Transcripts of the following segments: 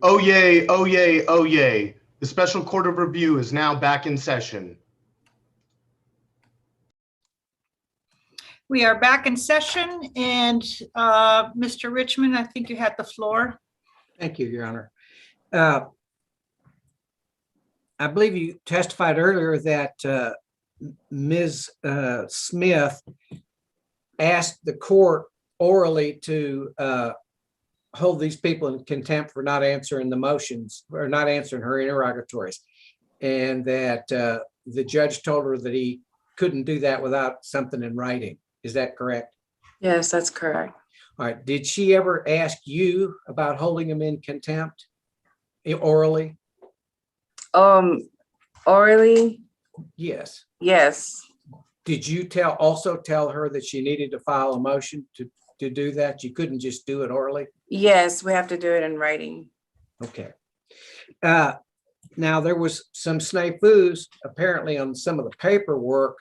Oh yay, oh yay, oh yay. The Special Court of Review is now back in session. We are back in session, and Mr. Richmond, I think you had the floor. Thank you, Your Honor. I believe you testified earlier that Ms. Smith asked the court orally to hold these people in contempt for not answering the motions or not answering her interrogatories, and that the judge told her that he couldn't do that without something in writing. Is that correct? Yes, that's correct. All right. Did she ever ask you about holding him in contempt orally? Orally? Yes. Yes. Did you also tell her that she needed to file a motion to do that? You couldn't just do it orally? Yes, we have to do it in writing. Okay. Now there was some snafus apparently on some of the paperwork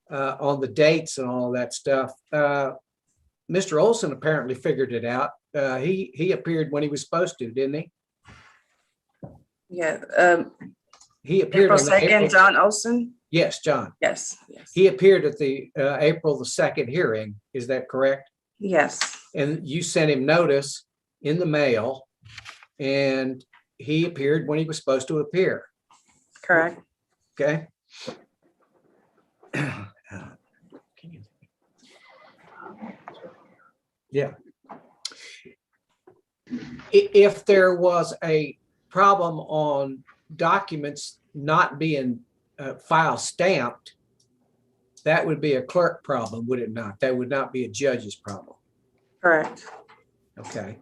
on the dates and all that stuff. Mr. Olson apparently figured it out. He appeared when he was supposed to, didn't he? Yeah. He appeared April on the 2nd, John Olson? Yes, John. Yes. Yes. He appeared at the April the 2nd hearing. Is that correct? Yes. And you sent him notice in the mail, and he appeared when he was supposed to appear. Correct. Okay. Yeah. If there was a problem on documents not being file stamped, that would be a clerk problem, would it not? That would not be a judge's problem. Correct. Okay.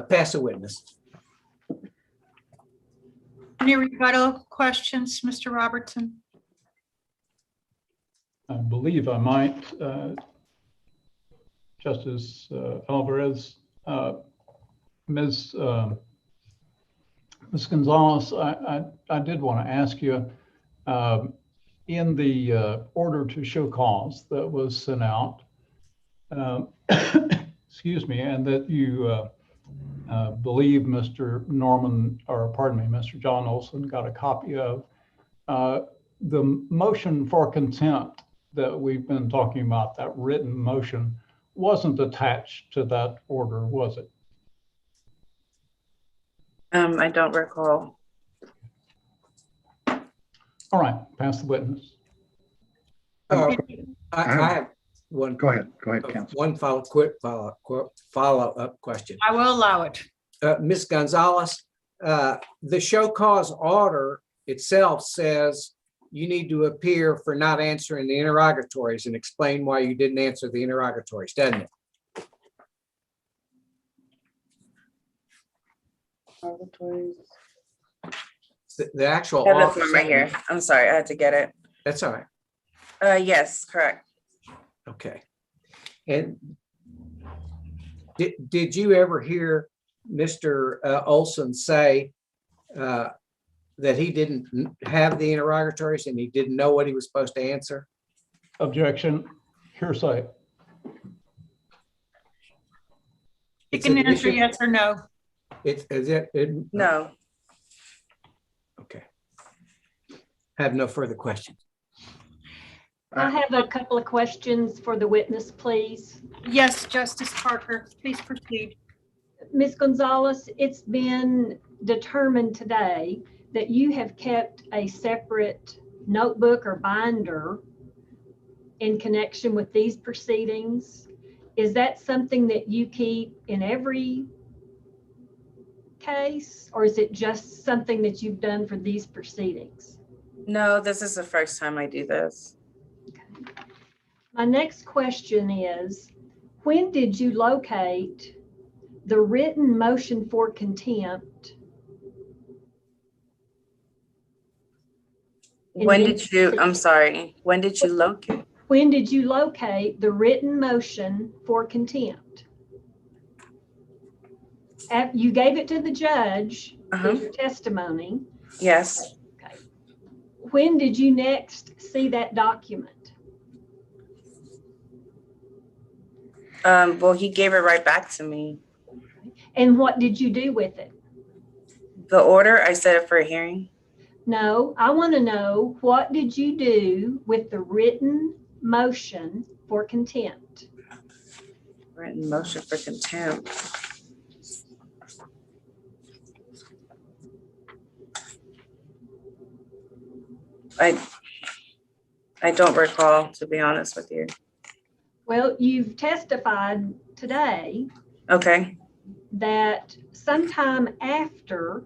Pass a witness. Any rebuttal questions, Mr. Robertson? I believe I might, Justice Alvarez. Ms. Gonzalez, I did want to ask you, in the order to show cause that was sent out, excuse me, and that you believe Mr. Mr. John Olson got a copy of, the motion for contempt that we've been talking about, that written motion, wasn't attached to that order, was it? I don't recall. All right, pass the witness. I have one. Go ahead, counsel. One follow-up question. I will allow it. Ms. Gonzalez, the show cause order itself says you need to appear for not answering the interrogatories and explain why you didn't answer the interrogatories, doesn't it? The actual. I have the form right here. I'm sorry, I had to get it. That's all right. Yes, correct. Okay. And did you ever hear Mr. Olson say that he didn't have the interrogatories and he didn't know what he was supposed to answer? Objection, hearsay. You can answer yes or no. No. Okay. Have no further questions. I have a couple of questions for the witness, please. Yes, Justice Parker, please proceed. Ms. Gonzalez, it's been determined today that you have kept a separate notebook or binder in connection with these proceedings. Is that something that you keep in every case, or is it just something that you've done for these proceedings? No, this is the first time I do this. Okay. My next question is, when did you locate the written motion for contempt? I'm sorry, when did you locate? When did you locate the written motion for contempt? You gave it to the judge in your testimony. Yes. Okay. When did you next see that document? Well, he gave it right back to me. And what did you do with it? The order, I set it for a hearing. No, I want to know, what did you do with the written motion for contempt? Written motion for contempt. I don't recall, to be honest with you. Well, you've testified today Okay, that sometime after,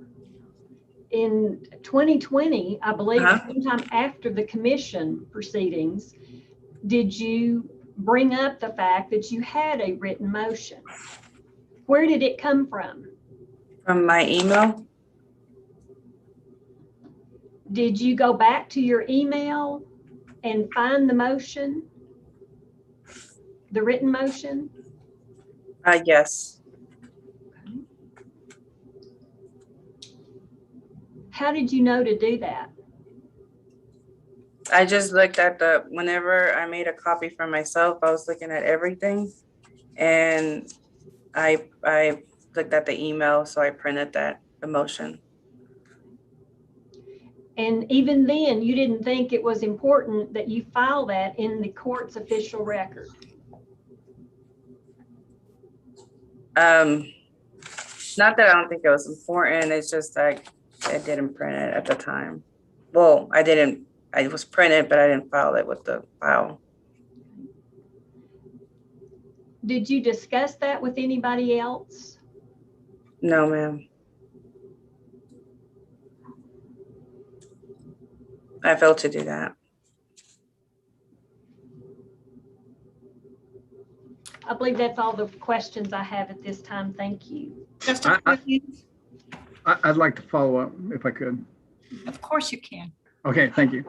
in 2020, I believe, sometime after the commission proceedings, did you bring up the fact that you had a written motion? Where did it come from? from my email. Did you go back to your email and find the motion? The written motion? Yes. How did you know to do that? I just looked at whenever I made a copy for myself, I was looking at everything. And I looked at the email, so I printed the motion. And even then, you didn't think it was important that you file that in the court's official record? Not that I don't think it was important, it's just like I didn't print it at the time. Well, it was printed, but I didn't file it with the file. Did you discuss that with anybody else? No, ma'am. I failed to do that. I believe that's all the questions I have at this time. Thank you. Justice Whitney? I'd like to follow up if I could. Of course you can. Okay, thank you.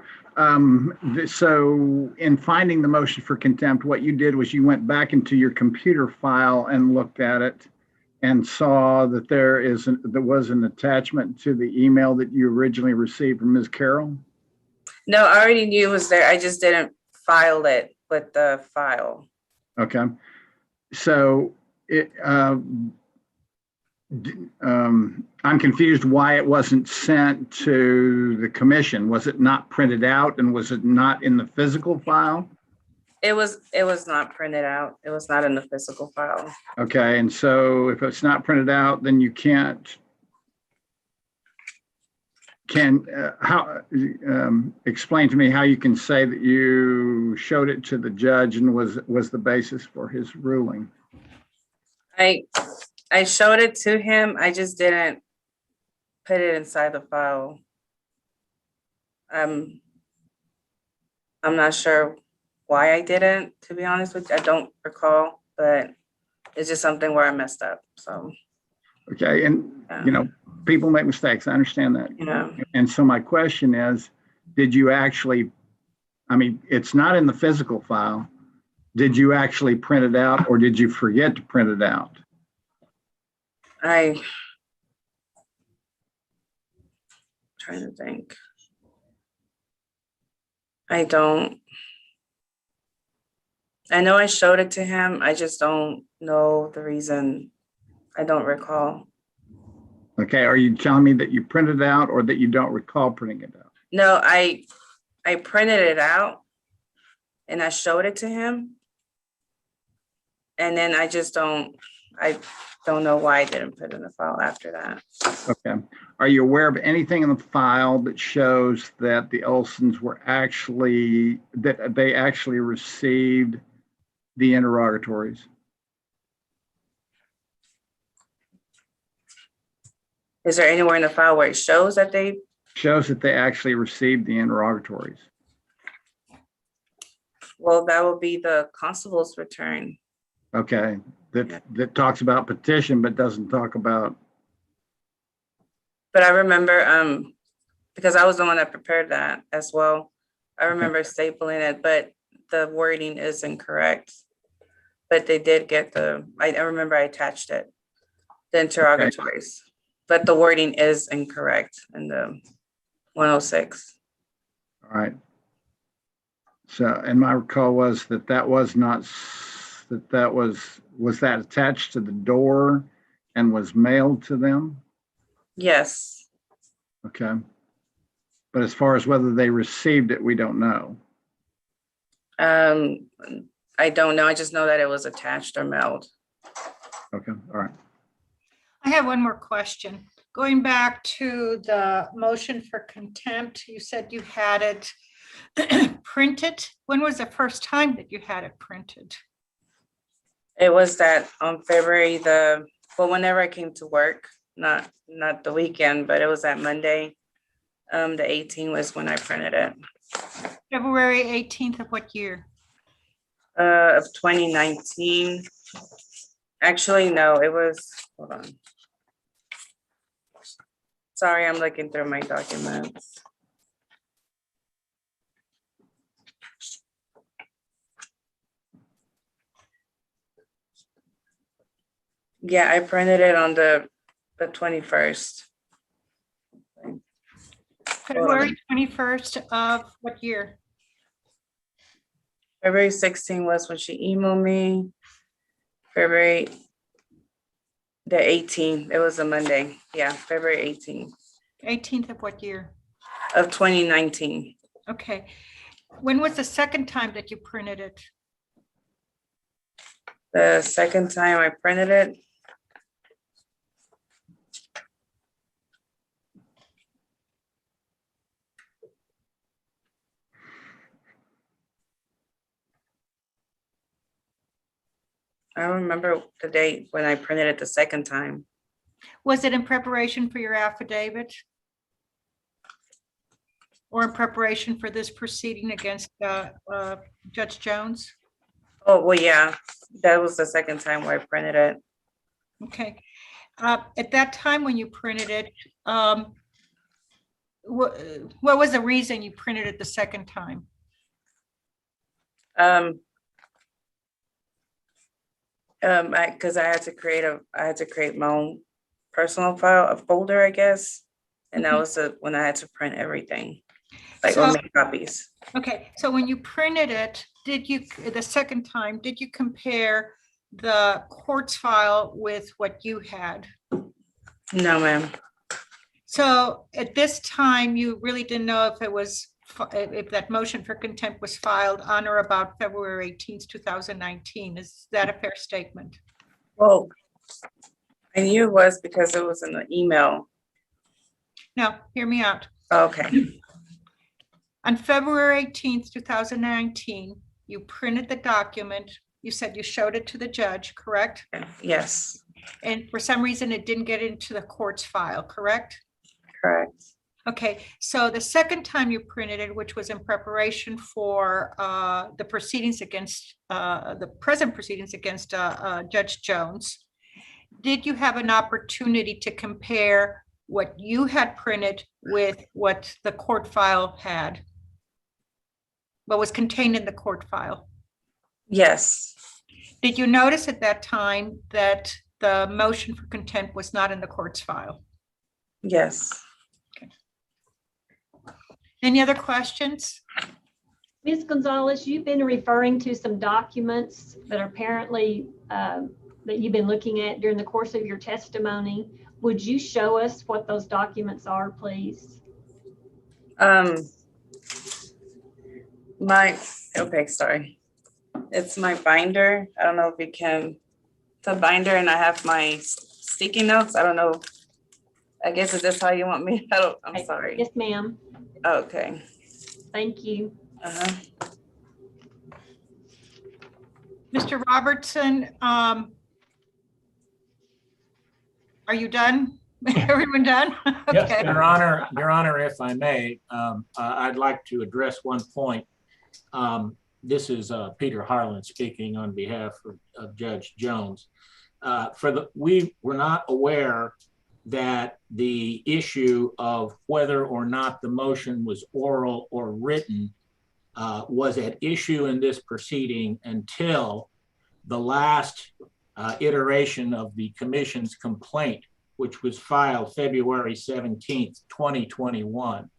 So in finding the motion for contempt, what you did was you went back into your computer file and looked at it and saw that there was an attachment to the email that you originally received from Ms. Carroll? No, I already knew it was there. I just didn't file it with the file. Okay. So I'm confused why it wasn't sent to the commission. Was it not printed out, and was it not in the physical file? It was not printed out. It was not in the physical file. Okay, and so if it's not printed out, then you explain to me how you can say that you showed it to the judge and was the basis for his ruling? I showed it to him. I just didn't put it inside the file. I'm not sure why I didn't, to be honest with you. I don't recall, but it's just something where I messed up. So. Okay, and people make mistakes. I understand that. Yeah. And so my question is, did you actually, it's not in the physical file. Did you actually print it out, or did you forget to print it out? I'm trying to think. I know I showed it to him. I just don't know the reason. I don't recall. Okay, are you telling me that you printed it out or that you don't recall printing it out? No, I printed it out and I showed it to him. And then I don't know why I didn't put it in the file after that. Okay. Are you aware of anything in the file that shows that the Olsons they actually received the interrogatories? Is there anywhere in the file where it shows that they? Shows that they actually received the interrogatories. Well, that would be the constable's return. Okay, that talks about petition, but doesn't talk about. But I remember, because I was the one that prepared that as well. I remember stapling it, but the wording is incorrect. But they did get I remember I attached it, the interrogatories. Okay. But the wording is incorrect in the 106. All right. So, and my recall was that was not that was that attached to the door and was mailed to them? Yes. Okay. But as far as whether they received it, we don't know. I don't know. I just know that it was attached or mailed. Okay, all right. I have one more question. Going back to the motion for contempt, you said you had it printed. When was the first time that you had it printed? It was that on February whenever I came to work, not the weekend, but it was that Monday. The 18th was when I printed it. February 18th of what year? Of 2019. Actually, no, it was, hold on. Sorry, I'm looking through my documents. Yeah, I printed it on the 21st. February 21st of what year? February 16th was when she emailed me. February the 18th, it was a Monday. Yeah, February 18th 18th of what year? of 2019. Okay. When was the second time that you printed it? The second time I printed it, I don't remember the date when I printed it the second time. Was it in preparation for your affidavit? Or in preparation for this proceeding against Judge Jones? Oh, well, yeah, that was the second time where I printed it. Okay. At that time when you printed it, what was the reason you printed it the second time? Because I had to create my own personal file, a folder, I guess. And that was when I had to print everything, like So- or make copies. Okay, so when you printed it, the second time, did you compare the court's file with what you had? No, ma'am. So at this time, you really didn't know if it was, if that motion for contempt was filed on or about February 18th, 2019. Is that a fair statement? Well, I knew it was because it was in the email. Now, hear me out. Okay, On February 18th, 2019, you printed the document. You said you showed it to the judge, correct? yes, And for some reason, it didn't get into the court's file, correct? correct. Okay, so the second time you printed it, which was in preparation for the proceedings against, the present proceedings against Judge Jones, did you have an opportunity to compare what you had printed with what the court file had? What was contained in the court file? Yes, Did you notice at that time that the motion for contempt was not in the court's file? yes. Any other questions? Ms. Gonzalez, you've been referring to some documents that are apparently that you've been looking at during the course of your testimony. Would you show us what those documents are, please? Okay, sorry. It's my binder. I don't know if you can, it's a binder and I have my sticky notes. I don't know. I guess is this how you want me? I'm sorry. Yes, ma'am. Okay. Thank you. Mr. Robertson, are you done? Everyone done? Yes, Okay. Your Honor, if I may, I'd like to address one point. This is Peter Harlan speaking on behalf of Judge Jones. We were not aware that the issue of whether or not the motion was oral or written was at issue in this proceeding until the last iteration of the commission's complaint, which was filed February 17th, 2021.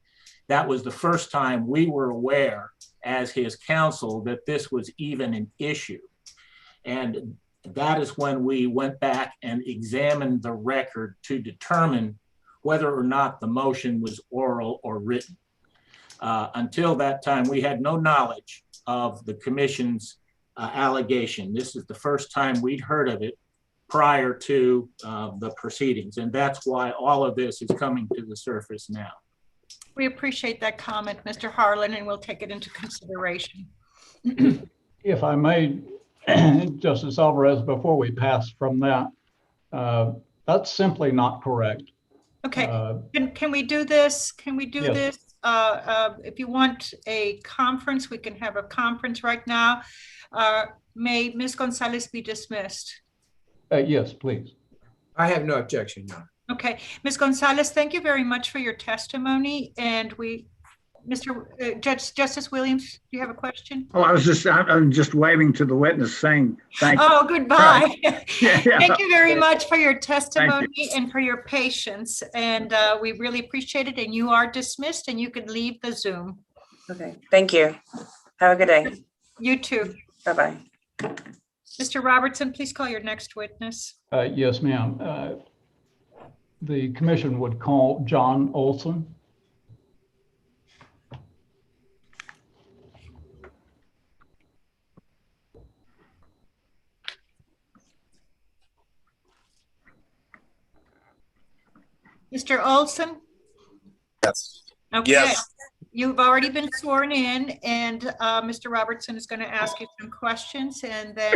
That was the first time we were aware as his counsel that this was even an issue. And that is when we went back and examined the record to determine whether or not the motion was oral or written. Until that time, we had no knowledge of the commission's allegation. This is the first time we'd heard of it prior to the proceedings. And that's why all of this is coming to the surface now. We appreciate that comment, Mr. Harlan, and we'll take it into consideration. If I may, Justice Alvarez, before we pass from that, that's simply not correct. Okay, can we do this? Can we do Yes. this? If you want a conference, we can have a conference right now. May Ms. Gonzalez be dismissed? Yes, please. I have no objection, Your Honor. Okay, Ms. Gonzalez, thank you very much for your testimony. And Justice Williams, do you have a question? Oh, I'm just waving to the witness saying, thank you. Oh, goodbye. Yeah. Thank you very much for your testimony and for your patience. And we really appreciate it. And you are dismissed and you can leave the Zoom. Okay, thank you. Have a good day. You too. Bye-bye. Mr. Robertson, please call your next witness. Yes, ma'am. The commission would call John Olson. Mr. Olson? Yes. Okay. Yes. You've already been sworn in, and Mr. Robertson is going to ask you some questions, and then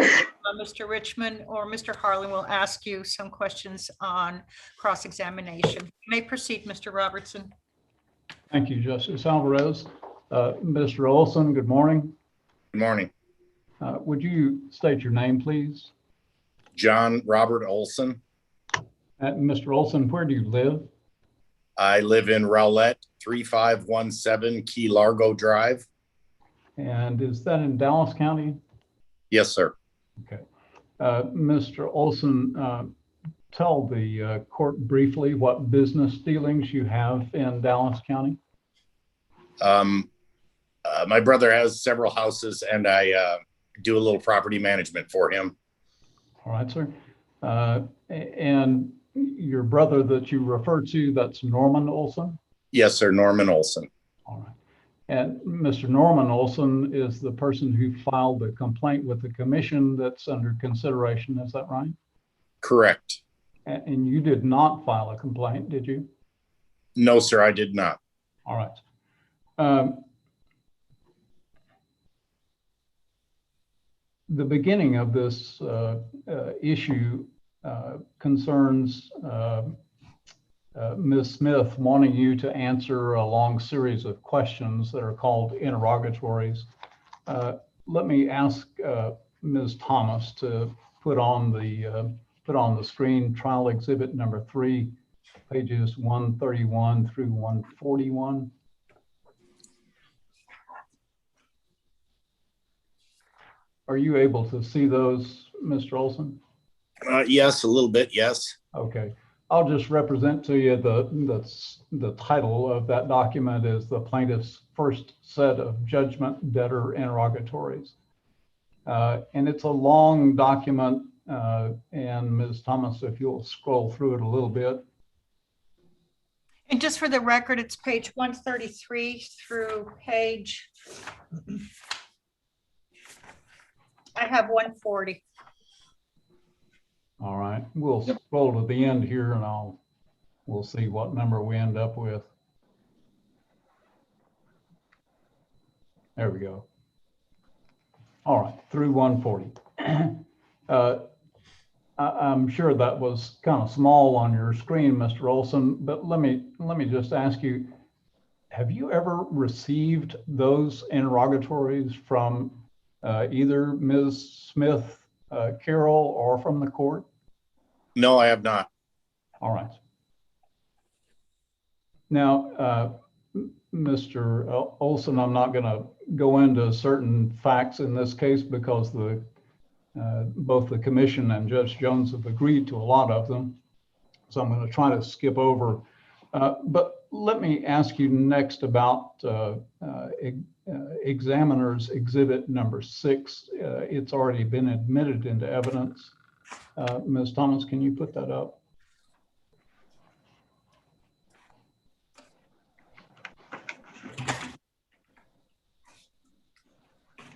Mr. Richmond or Mr. Harlan will ask you some questions on cross-examination. You may proceed, Mr. Robertson. Thank you, Justice Alvarez. Mr. Olson, good morning. Good morning. Would you state your name, please? John Robert Olson. Mr. Olson, where do you live? I live in Rowlett, 3517 Key Largo Drive. And is that in Dallas County? Yes, sir. Okay. Mr. Olson, tell the court briefly what business dealings you have in Dallas County. My brother has several houses and I do a little property management for him. All right, sir. And your brother that you refer to, that's Norman Olson? Yes, sir. Norman Olson. All right. And Mr. Norman Olson is the person who filed the complaint with the commission that's under consideration. Is that right? Correct. And you did not file a complaint, did you? No, sir, I did not. All right. The beginning of this issue concerns Ms. Smith wanting you to answer a long series of questions that are called interrogatories. Let me ask Ms. Thomas to put on the screen trial exhibit number 3, pages 131 through 141. Are you able to see those, Mr. Olson? Yes, a little bit. Yes. Okay. I'll just represent to you the title of that document is the plaintiff's first set of judgment debtor interrogatories. And it's a long document. And Ms. Thomas, if you'll scroll through it a little bit. And just for the record, it's page 133 through page, I have 140. All right, we'll scroll to the end here and we'll see what number we end up with. There we go. All right, through 140. I'm sure that was kind of small on your screen, Mr. Olson, but let me just ask you, have you ever received those interrogatories from either Ms. Smith Carroll or from the court? No, I have not. All right. Now, Mr. Olson, I'm not going to go into certain facts in this case because both the commission and Judge Jones have agreed to a lot of them. So I'm going to try to skip over. But let me ask you next about Examiner's Exhibit number 6. It's already been admitted into evidence. Ms. Thomas, can you put that up?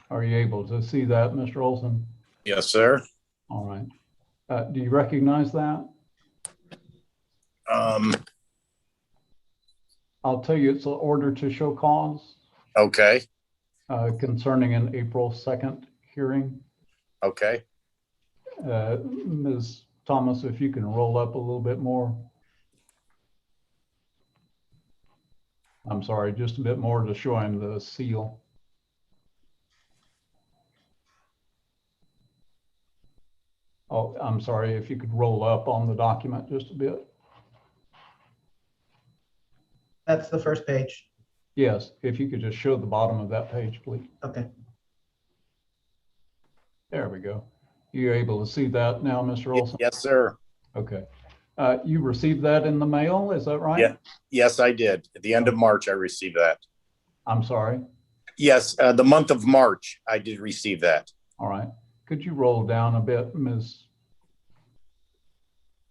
Are you able to see that, Mr. Olson? Yes, sir. All right. Do you recognize that? I'll tell you, it's an order to show cause Okay, concerning an April 2nd hearing. okay. Ms. Thomas, if you can roll up a little bit more. I'm sorry, just a bit more to show him the seal. Oh, I'm sorry, if you could roll up on the document just a bit. That's the first page. Yes, if you could just show the bottom of that page, please. Okay. There we go. You able to see that now, Mr. Olson? Yes, sir. Okay. You received that in the mail, is that right? Yeah. Yes, I did. At the end of March, I received that. I'm sorry. Yes, the month of March, I did receive that. All right. Could you roll down a bit, Ms.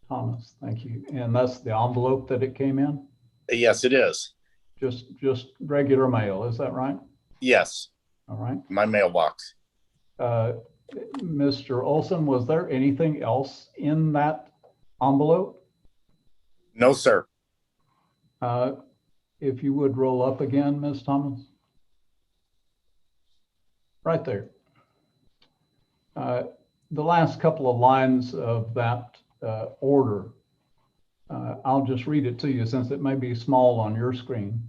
Thomas? Thank you. And that's the envelope that it came in? Yes, it is. Just regular mail, is that right? Yes, All right. my mailbox. Mr. Olson, was there anything else in that envelope? No, sir. If you would roll up again, Ms. Thomas. Right there. The last couple of lines of that order, I'll just read it to you since it may be small on your screen.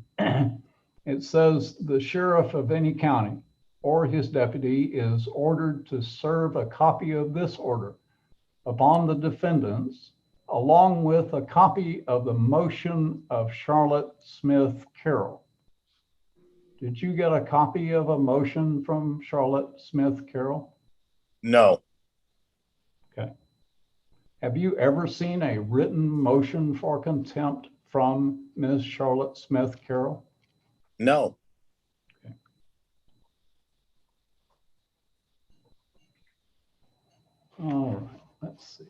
It says, the sheriff of any county or his deputy is ordered to serve a copy of this order upon the defendants, along with a copy of the motion of Charlotte Smith Carroll. Did you get a copy of a motion from Charlotte Smith Carroll? No, Okay. Have you ever seen a written motion for contempt from Ms. Charlotte Smith Carroll? no. All right, let's see.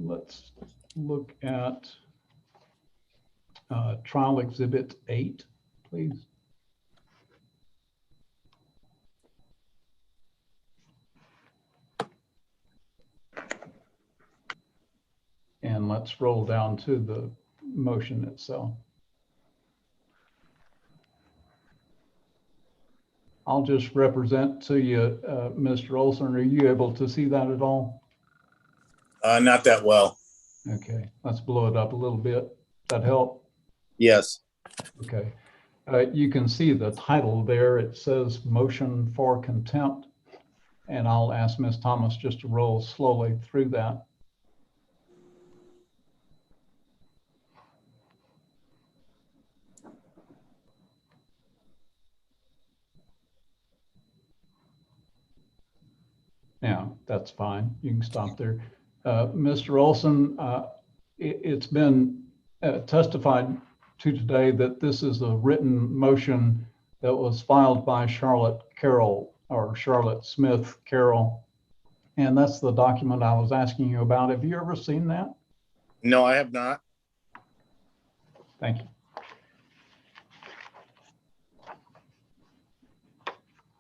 Let's look at trial exhibit 8, please. And let's roll down to the motion itself. I'll just represent to you, Mr. Olson. Are you able to see that at all? Not that well. Okay, let's blow it up a little bit. Does that help? Yes, Okay. You can see the title there. It says motion for contempt. And I'll ask Ms. Thomas just to roll slowly through that. Now, that's fine. You can stop there. Mr. Olson, it's been testified to today that this is a written motion that was filed by Charlotte Carroll or Charlotte Smith Carroll. And that's the document I was asking you about. Have you ever seen that? no, I have not. Thank you.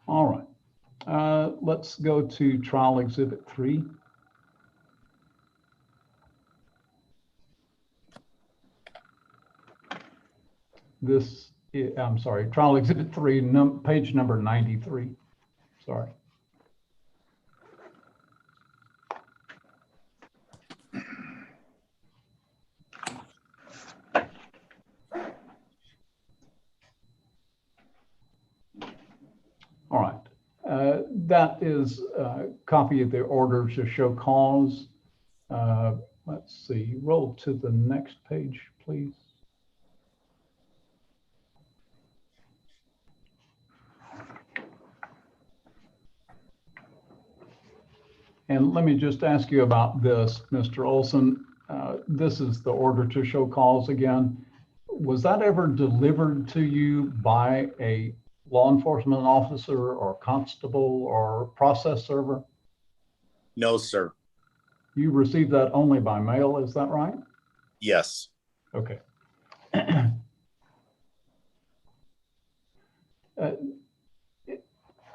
All right. Let's go to trial exhibit 3. This, I'm sorry, trial exhibit 3, page number 93. Sorry. All right. That is a copy of the order to show cause. Let's see, roll to the next page, please. And let me just ask you about this, Mr. Olson. This is the order to show cause again. Was that ever delivered to you by a law enforcement officer or constable or process server? No, sir. You received that only by mail, is that right? Yes. Okay.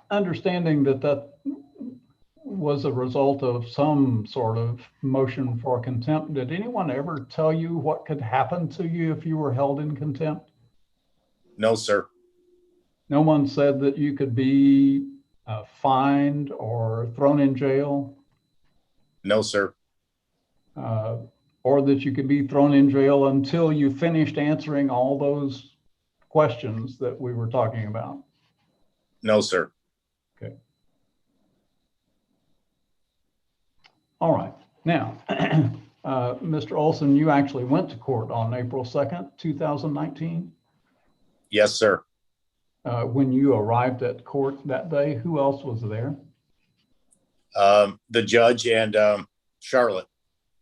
Understanding that that was a result of some sort of motion for contempt, did anyone ever tell you what could happen to you if you were held in contempt? No, sir. No one said that you could be fined or thrown in jail? No, sir. Or that you could be thrown in jail until you finished answering all those questions that we were talking about? No, sir. Okay. All right. Now, Mr. Olson, you actually went to court on April 2nd, 2019. Yes, sir. When you arrived at court that day, who else was there? The judge and Charlotte.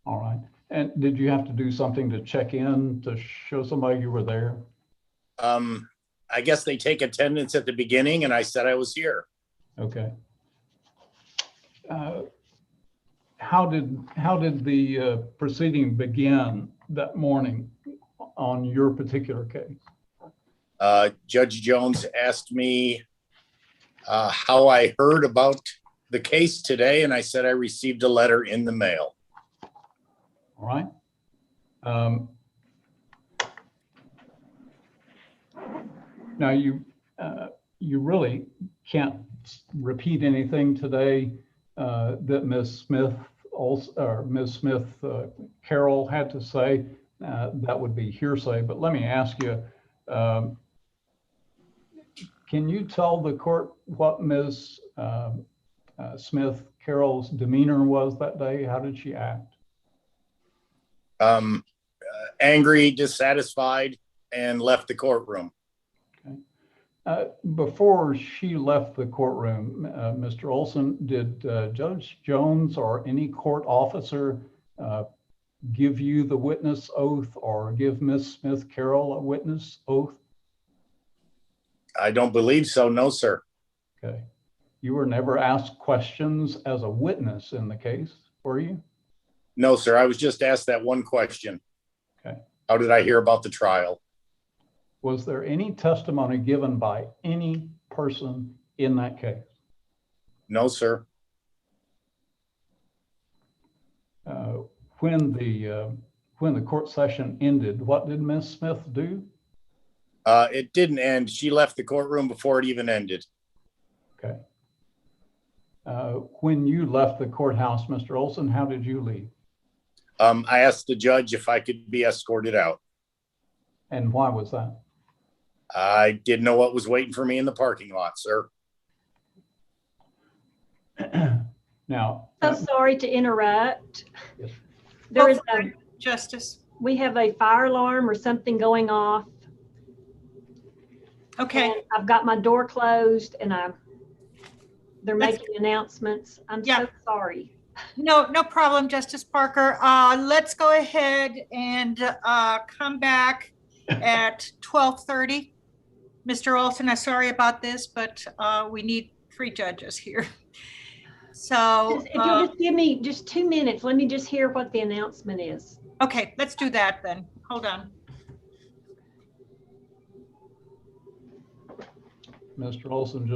All right. And did you have to do something to check in to show somebody you were there? I guess they take attendance at the beginning, and I said I was here. Okay. How did the proceeding begin that morning on your particular case? Judge Jones asked me how I heard about the case today, and I said I received a letter in the mail. All right. Now you really can't repeat anything today that Ms. Smith also, or Ms. Smith Carroll had to say. That would be hearsay. But let me ask you, can you tell the court what Ms. Smith Carroll's demeanor was that day? How did she act? Angry, dissatisfied, and left the courtroom. Okay. Before she left the courtroom, Mr. Olson, did Judge Jones or any court officer give you the witness oath or give Ms. Smith Carroll a witness oath? I don't believe so. No, sir. Okay. You were never asked questions as a witness in the case, were you? No, sir. I was just asked that one question. Okay. How did I hear about the trial? Was there any testimony given by any person in that case? No, sir. When the court session ended, what did Ms. Smith do? It didn't end. She left the courtroom before it even ended. Okay. When you left the courthouse, Mr. Olson, how did you leave? I asked the judge if I could be escorted out. And why was that? I didn't know what was waiting for me in the parking lot, sir. Now, So sorry to interrupt. Yes. There is Justice. we have a fire alarm or something going off. Okay. And I've got my door closed and they're That's- making announcements. I'm Yeah. so sorry. No problem, Justice Parker. Let's go ahead and come back at 12:30. Mr. Olson, I'm sorry about this, but we need 3 judges here. So, If you'll just give me just 2 minutes, let me just hear what the announcement is. okay, let's do that then. Hold on. Mr. Olson just